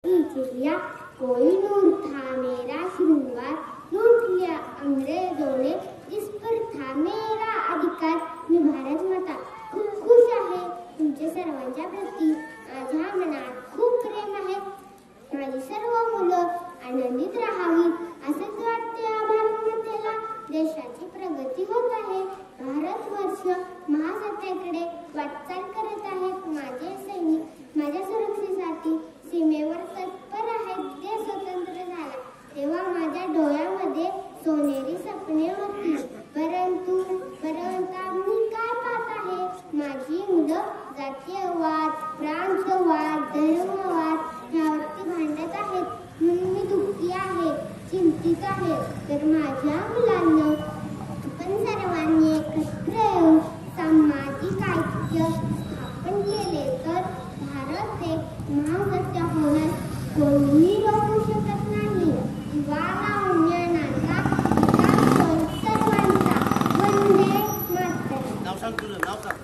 चिड़िया कोई नूर था मेरा श्रृंगार, लूट लिया अंग्रेजों ने जिस पर था मेरा अधिकार। मी भारत माता खूप खुश आहे तुमच्या सर्वांच्या प्रती, माझ्या मनात खूप प्रेम आहे। माझी सर्व मुलं आनंदित राहावी असंच वाटते या भारत मातेला। देशाची प्रगती होत आहे, भारतवर्ष महासत्तेकडे वाटचाल करत आहेत। माझे सैनिक माझ्या सुरक्षेसाठी सीमेवर तत्पर आहेत। देश स्वतंत्र झाला तेव्हा माझ्या डोळ्यामध्ये सोनेरी स्वप्ने होती, परंतु मी काय पाहत आहे, माझी मुलं जातीयवाद, प्रांतवाद, धर्मवाद यावरती भांडत आहेत म्हणून मी दुःखी आहे, चिंतित आहे। तर माझ्या मुलांना आपण सर्वांनी एकत्र येऊन सामाजिक ऐक्य स्थापन केले तर भारत एक महासत्ता होण्यास कोणीही रोखू शकत नाही। दिवा लावून ज्ञानाचा विकास होईल सर्वांचा। वंदे मातरम्। नाव सांग तुझं, नाव सांग.